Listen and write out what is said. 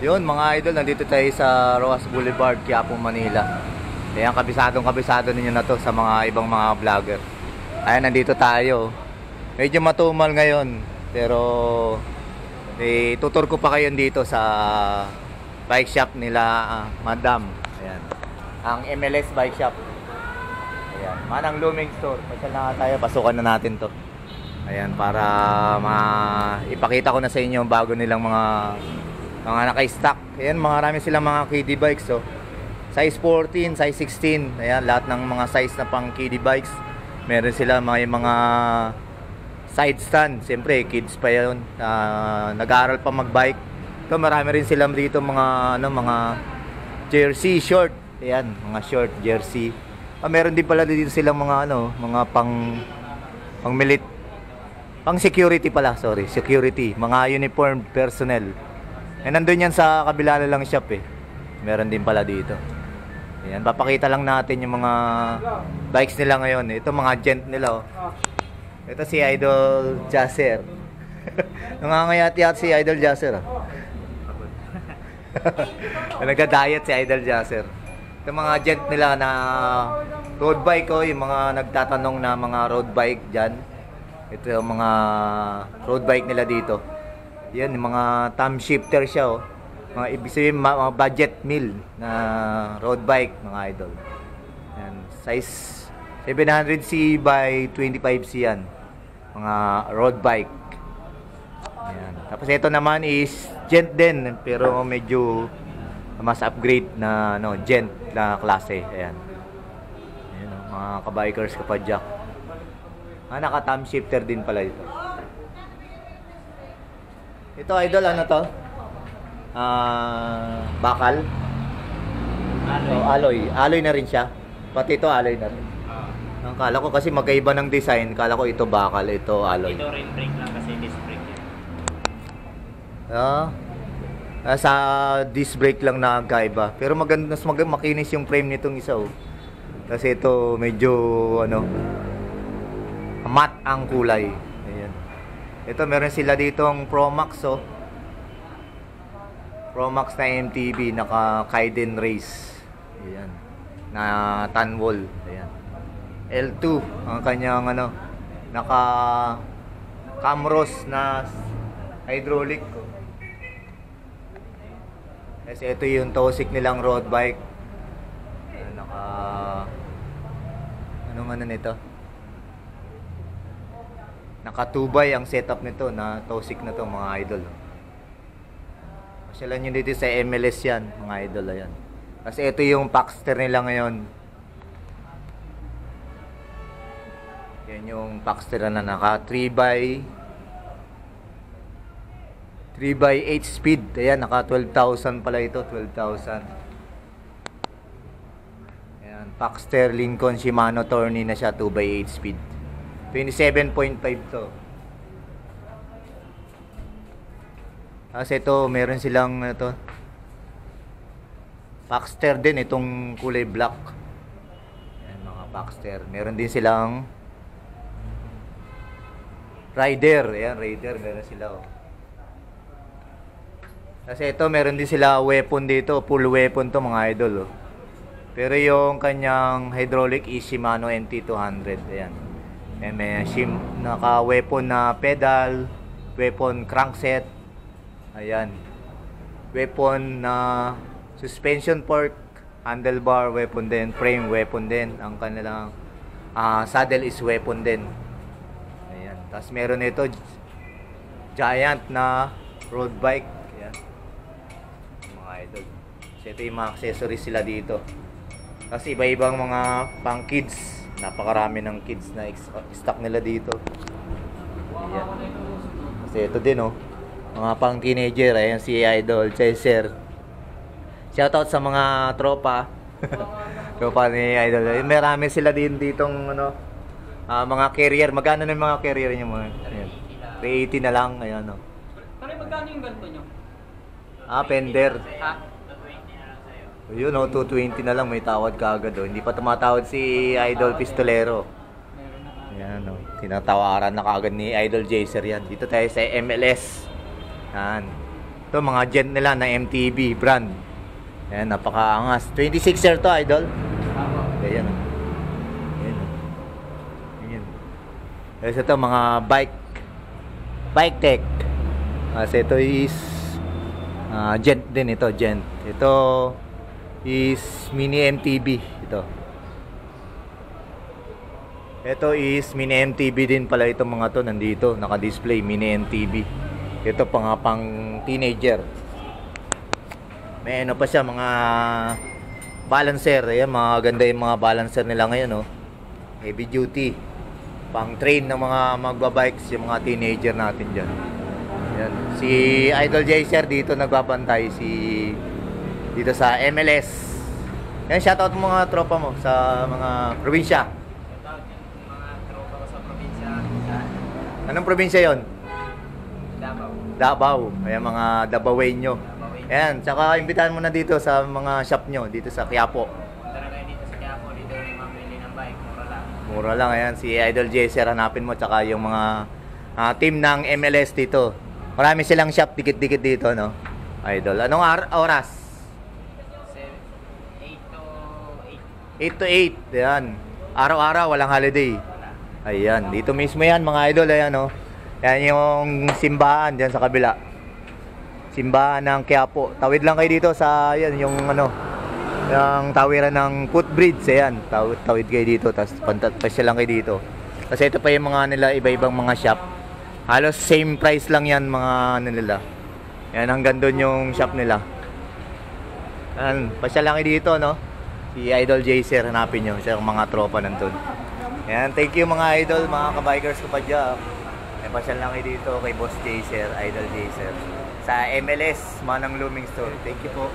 Yun mga idol, nandito tayo sa Roas Boulevard, Quiapo, Manila. Ayan, kabisado ninyo na to sa mga ibang mga vlogger. Ayan, nandito tayo. Medyo matumal ngayon, pero tutur ko pa kayo dito sa bike shop nila, Madam. Ayan, ang MLS Bike Shop. Ayan, Manang Luming Store. Pasyal na tayo, pasukan na natin to. Ayan, para ipakita ko na sa inyo bago nilang mga naka-stock. Ayan, marami silang mga kiddie bikes, oh. Size 14, size 16. Ayan, lahat ng mga size na pang kiddie bikes. Meron sila mga side stand. Siyempre, kids pa yun. Nag-aaral pa mag-bike. Ito, marami rin silang dito mga jersey short. Ayan, mga short jersey. Meron din pala dito silang mga pang security pala, sorry, security, mga uniformed personnel. Nandun yan sa kabila na lang shop eh. Meron din pala dito. Ayan, papakita lang natin yung mga bikes nila ngayon. Ito mga gent nila, oh. Ito si Idol Jasser. Nangangayat-yat si Idol Jasser, oh. Nagda-diet si Idol Jasser. Ito mga gent nila na road bike, oh. Yung mga nagtatanong na mga road bike dyan. Ito yung mga road bike nila dito. Yan, yung mga thumb shifter siya, oh. Mga ibig sabihin, mga budget meal na road bike, mga idol. Yan, size 700C by 25C yan. Mga road bike. Yan. Tapos ito naman is gent din, pero medyo mas upgrade na gent na klase. Ayan. Ayan, oh, mga kabikers, kapadyak. Naka thumb shifter din pala ito. Ito idol, ano to? Bakal. Alloy. Alloy na rin siya. Pati ito alloy na rin. Ang kala ko kasi magkaiba ng design. Kala ko ito bakal, ito alloy. Ito rin brake lang kasi disc brake yan. Sa disc brake lang na kaiba. Pero maganda, makinis yung frame nitong isa, oh. Kasi ito medyo matte ang kulay. Ayan. Ito meron sila dito ang Pro Max, oh. Pro Max na MTB, naka Kaiden Race. Ayan. Na Tanwol. Ayan. L2 ang kanyang naka Camros na hydraulic. Kasi ito yung Tosik nilang road bike. Ayan, nito? Nakatubay ang setup nito na Tosik na to, mga idol. Pasyalan nyo dito sa MLS yan, mga idol. Ayan. Kasi ito yung Paxter nila ngayon. Yan yung Paxter na naka 3x8 speed. Ayan, naka 12,000 pala ito, 12,000. Ayan, Paxter Lincoln Shimano Tourney na siya, 2x8 speed. 27.5 to. Kasi ito, meron silang Paxter din, itong kulay black. Ayan, mga Paxter. Meron din silang Rider. Ayan, Rider, meron sila, oh. Kasi ito, meron din sila weapon dito, full weapon to, mga idol, oh. Pero yung kanyang hydraulic is Shimano NT200. Ayan. May naka-weapon na pedal, weapon crankset. Ayan. Weapon na suspension fork, handlebar, weapon din, frame, weapon din. Ang kanilang saddle is weapon din. Ayan. Tapos meron ito giant na road bike. Ayan. Mga idol. So ito yung mga accessories sila dito. Kasi iba-ibang mga pang kids. Napakarami ng kids na stock nila dito. Ayan. Kasi ito din, oh. Mga pang teenager. Ayan si Idol Chaser. Shoutout sa mga tropa. Tropa ni Idol. Marami sila din ditong mga carrier. Magkano na yung mga carrier niyo mo? Ayan. 380 na lang. Ayan, oh. Pare, magkano yung ganito nyo? Fender. Ha? Yun, 220 na lang, may tawad ka agad, oh. Hindi pa tumatawad si Idol Pistolero. Ayan, oh. Tinatawaran na kaagad ni Idol Jaser yan. Dito tayo sa MLS. Yan. Ito, mga gent nila na MTB brand. Ayan, napakaangas. 26er to, idol. Ayan. Ayan. Ayan. Tapos ito, mga bike tech. Kasi ito is gent din ito, gent. Ito is mini MTB ito. Ito is mini MTB din pala itong mga to, nandito, naka-display, mini MTB. Ito pang teenager. May ano pa siya, mga balancer. Ayan, mga ganda yung mga balancer nila ngayon, oh. Heavy duty. Pang train ng mga magbabikes, yung mga teenager natin dyan. Ayan. Si Idol Jaser dito nagbabantay, dito sa MLS. Yan, shoutout mo mga tropa mo sa mga probinsya. Shoutout yung mga tropa ko sa probinsya. Anong probinsya yon? Davao. Davao. Ayan, mga Davaoenyo. Davao. Ayan, tsaka imbitahan mo na dito sa mga shop nyo, dito sa Quiapo. Punta na kayo dito sa Quiapo, dito rin mamili ng bike, mura lang. Mura lang, ayan, si Idol Jaser, hanapin mo, tsaka yung mga team ng MLS dito. Marami silang shop, dikit-dikit dito, no? Idol. Anong oras? 8 to 8. Ayan. Araw-araw, walang holiday. Ayan, dito mismo yan, mga idol, ayan, no? Ayan yung simbahan dyan sa kabila. Simbahan ng Quiapo. Tawid lang kayo dito sa, ayan, yung ano, yung tawiran ng footbridge, ayan. Tawid kayo dito, tapos pasya lang kayo dito. Kasi ito pa yung mga nila, iba-ibang mga shop. Halos same price lang yan, mga ano nila. Ayan, hanggang doon yung shop nila. Ayan, pasya lang kayo dito, no? Si Idol Jaser, hanapin nyo sa mga tropa nandun. Ayan, thank you mga idol, mga kabikers ko pa dyan. May pasyal lang kayo dito kay Boss Jaser, Idol Jaser. Sa MLS, Manang Looming Store. Thank you po.